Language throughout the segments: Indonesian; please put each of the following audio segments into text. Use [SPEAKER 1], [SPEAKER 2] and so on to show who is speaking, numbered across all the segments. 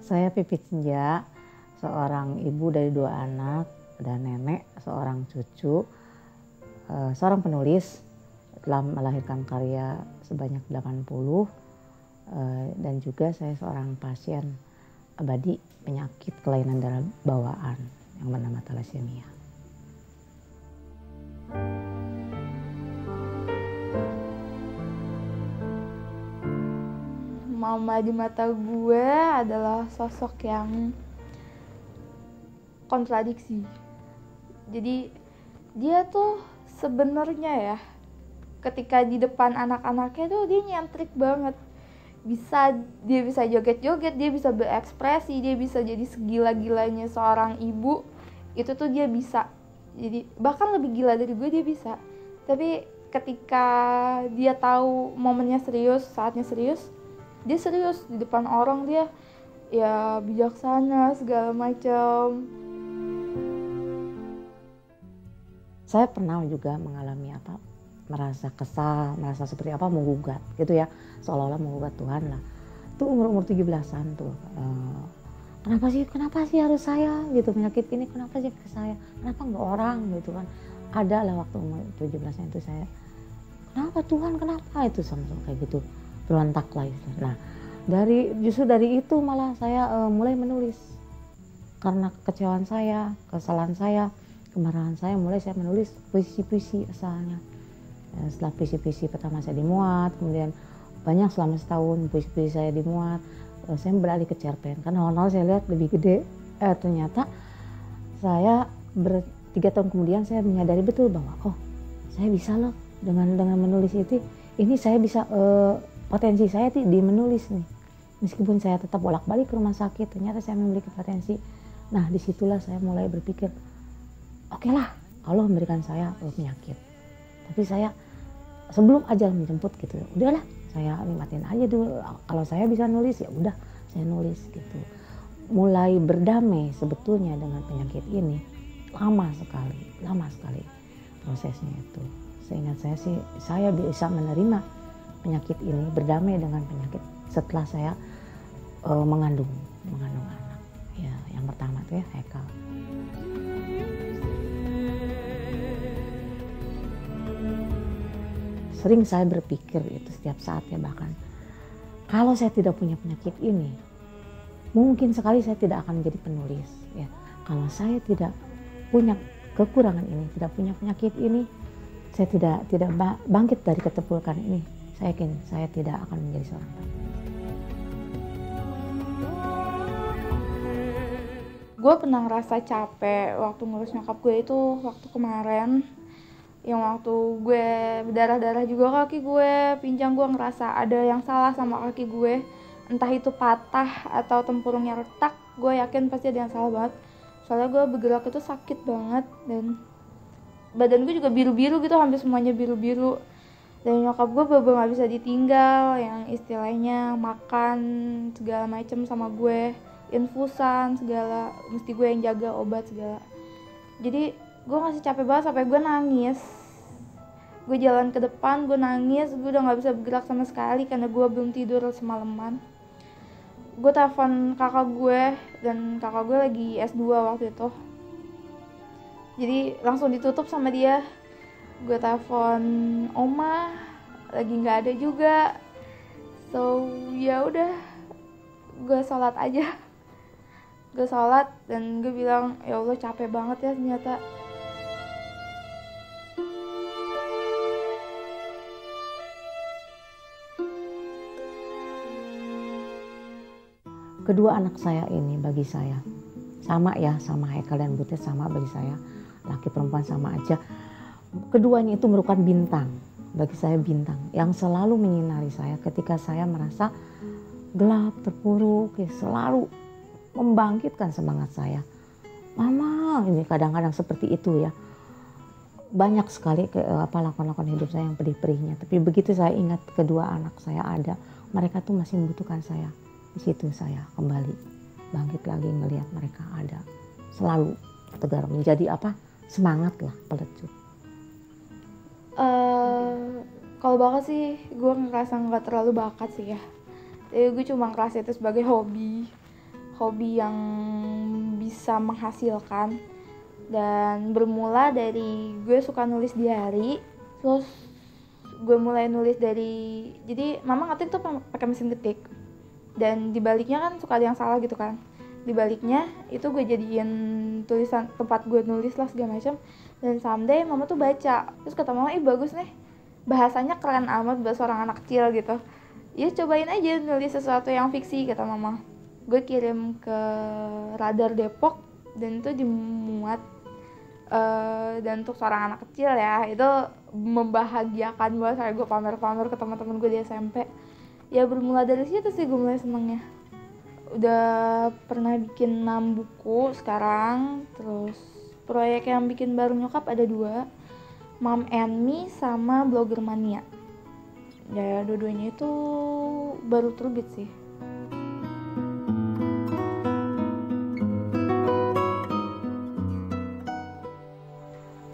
[SPEAKER 1] Saya Pipit Senja, seorang ibu dari 2 anak dan nenek, seorang cucu, seorang penulis, telah melahirkan karya sebanyak 80, dan juga saya seorang pasien abadi penyakit kelainan darah bawaan yang bernama thalassemia.
[SPEAKER 2] Mama di mata gue adalah sosok yang kontradiksi. Jadi dia tuh sebenarnya ya, ketika di depan anak-anaknya tuh dia nyentrik banget. Dia bisa joget-joget, dia bisa berekspresi, dia bisa jadi segila-gilanya seorang ibu. Itu tuh dia bisa. Jadi bahkan lebih gila dari gue dia bisa. Tapi ketika dia tahu momennya serius, saatnya serius, dia serius di depan orang, dia ya bijaksana segala macam.
[SPEAKER 1] Saya pernah juga mengalami merasa kesal, merasa seperti menggugat gitu ya, seolah-olah menggugat Tuhan lah. Itu umur 17-an tuh. Kenapa sih harus saya gitu, penyakit ini kenapa sih ke saya? Kenapa enggak orang gitu kan? Ada lah waktu umur 17-an itu saya, kenapa Tuhan, kenapa itu sama-sama kayak gitu. Berontak lah itu. Nah, justru dari itu malah saya mulai menulis. Karena kekecewaan saya, kesalahan saya, kemarahan saya, mulai saya menulis puisi-puisi asalnya. Setelah puisi-puisi pertama saya dimuat, kemudian banyak selama setahun puisi-puisi saya dimuat, saya beralih ke cerpen. Karena awal-awal saya lihat lebih gede, ternyata saya 3 tahun kemudian saya menyadari betul bahwa saya bisa loh dengan menulis ini saya bisa potensi saya di menulis nih. Meskipun saya tetap bolak-balik ke rumah sakit, ternyata saya memiliki potensi. Nah, disitulah saya mulai berpikir, oke lah, Allah memberikan saya penyakit. Tapi saya sebelum ajal menjemput gitu, udahlah, saya nikmatin aja dulu. Kalau saya bisa nulis ya udah, saya nulis gitu. Mulai berdamai sebetulnya dengan penyakit ini lama sekali prosesnya itu. Seingat saya sih, saya bisa menerima penyakit ini, berdamai dengan penyakit setelah saya mengandung anak. Ya, yang pertama tuh ya Haikal. Sering saya berpikir itu setiap saat ya, bahkan kalau saya tidak punya penyakit ini, mungkin sekali saya tidak akan menjadi penulis ya. Kalau saya tidak punya kekurangan ini, tidak punya penyakit ini, saya tidak bangkit dari keterpurukan ini, saya yakin saya tidak akan menjadi seorang penulis.
[SPEAKER 2] Gue pernah ngerasa capek waktu ngurus nyokap gue itu waktu kemarin. Yang waktu gue berdarah-darah juga kaki gue, pincang, gue ngerasa ada yang salah sama kaki gue. Entah itu patah atau tempurungnya retak, gue yakin pasti ada yang salah banget. Soalnya gue bergerak itu sakit banget dan badan gue juga biru-biru gitu, hampir semuanya biru-biru. Dan nyokap gue bener-bener gak bisa ditinggal, yang istilahnya makan segala macem sama gue, infusan segala, mesti gue yang jaga obat segala. Jadi gue ngasih capek banget sampai gue nangis. Gue jalan ke depan, gue nangis, gue udah gak bisa bergerak sama sekali karena gue belum tidur semalaman. Gue telepon kakak gue, dan kakak gue lagi S2 waktu itu. Jadi langsung ditutup sama dia. Gue telepon oma, lagi gak ada juga. So ya udah, gue sholat aja. Gue sholat dan gue bilang, ya Allah capek banget ya ternyata.
[SPEAKER 1] Kedua anak saya ini bagi saya sama ya, sama Haikal dan Butet sama bagi saya, laki perempuan sama aja. Keduanya itu merupakan bintang, bagi saya bintang yang selalu menyinari saya ketika saya merasa gelap, terpuruk, ya, selalu membangkitkan semangat saya. Mama, ini kadang-kadang seperti itu ya. Banyak sekali lakon-lakon hidup saya yang pedih-pedihnya, tapi begitu saya ingat kedua anak saya ada, mereka tuh masih membutuhkan saya. Di situ saya kembali bangkit lagi ngelihat mereka ada, selalu tegar, menjadi semangat lah, pelecut.
[SPEAKER 2] Kalau bakat sih gue ngerasa nggak terlalu bakat sih ya. Jadi gue cuma ngerasa itu sebagai hobi. hobi yang bisa menghasilkan. Dan bermula dari gue suka nulis diary, terus gue mulai nulis dari, jadi mama ngetik tuh pakai mesin ketik, dan dibaliknya kan suka ada yang salah gitu kan, dibaliknya itu gue jadiin tulisan tempat gue nulis lah segala macam. Dan someday mama tuh baca, terus kata mama, bagus nih, bahasanya keren amat buat seorang anak kecil gitu, ya cobain aja nulis sesuatu yang fiksi, kata mama. Gue kirim ke Radar Depok dan itu dimuat. Dan untuk seorang anak kecil ya, itu membahagiakan banget. Saya gue pamer-pamer ke teman-teman gue di SMP. Ya bermula dari situ sih gue mulai senengnya. Udah pernah bikin 6 buku sekarang. Terus proyek yang bikin baru nyokap ada 2, Mom and Me sama Blogger Mania. Ya dua-duanya itu baru terbit sih.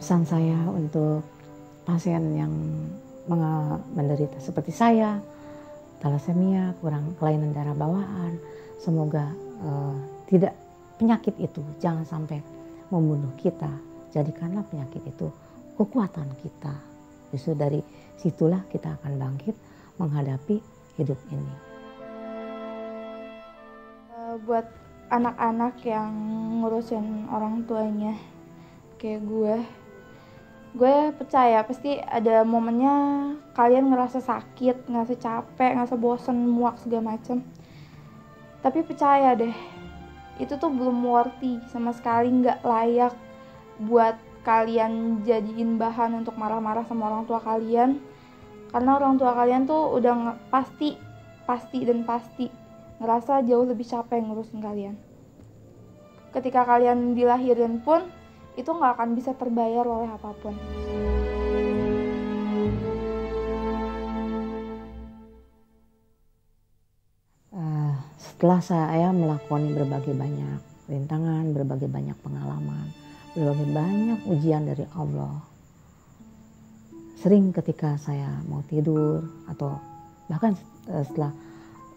[SPEAKER 1] Pesan saya untuk pasien yang menderita seperti saya, thalassemia, kurang kelainan darah bawaan, semoga tidak, penyakit itu jangan sampai membunuh kita. Jadikanlah penyakit itu kekuatan kita. Justru dari situlah kita akan bangkit menghadapi hidup ini.
[SPEAKER 2] Buat anak-anak yang ngurusin orang tuanya kayak gue percaya pasti ada momennya kalian ngerasa sakit, ngerasa capek, ngerasa bosen, muak segala macem. Tapi percaya deh, itu tuh belum worthy, sama sekali nggak layak buat kalian jadiin bahan untuk marah-marah sama orang tua kalian. Karena orang tua kalian tuh udah pasti ngerasa jauh lebih capek ngurusin kalian. Ketika kalian dilahirin pun itu nggak akan bisa terbayar oleh apapun.
[SPEAKER 1] Setelah saya melakoni berbagai banyak rintangan, berbagai banyak pengalaman, berbagai banyak ujian dari Allah, sering ketika saya mau tidur atau bahkan setelah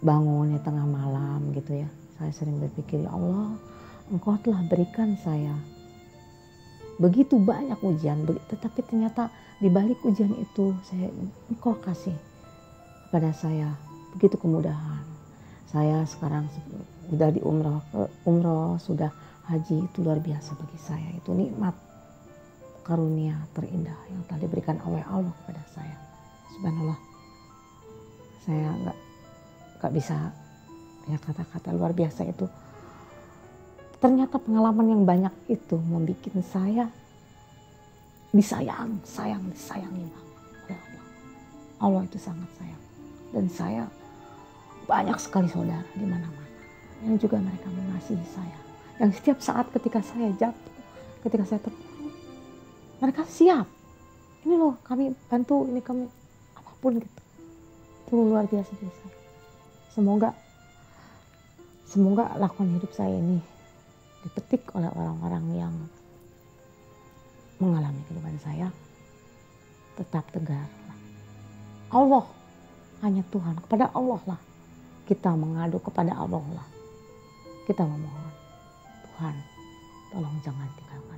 [SPEAKER 1] bangun di tengah malam gitu ya, saya sering berpikir, ya Allah, Engkau telah berikan saya begitu banyak ujian, tetapi ternyata di balik ujian itu Engkau kasih kepada saya begitu kemudahan. Saya sekarang sudah di umroh, sudah haji, itu luar biasa bagi saya. Itu nikmat karunia terindah yang telah diberikan oleh Allah kepada saya. Subhanallah, saya nggak bisa punya kata-kata, luar biasa itu. Ternyata pengalaman yang banyak itu membuat saya disayangi oleh Allah. Allah itu sangat sayang. Dan saya banyak sekali saudara di mana-mana yang juga mereka mengasihi saya. Yang setiap saat ketika saya jatuh, ketika saya terpuruk, mereka siap. Ini loh kami bantu, ini kami apapun gitu. Itu luar biasa bagi saya. Semoga lakon hidup saya ini dipetik oleh orang-orang yang mengalami kehidupan saya. Tetap tegar. Allah, hanya Tuhan, kepada Allah lah kita mengadu, kepada Allah lah kita memohon. Tuhan, tolong jangan tinggalkan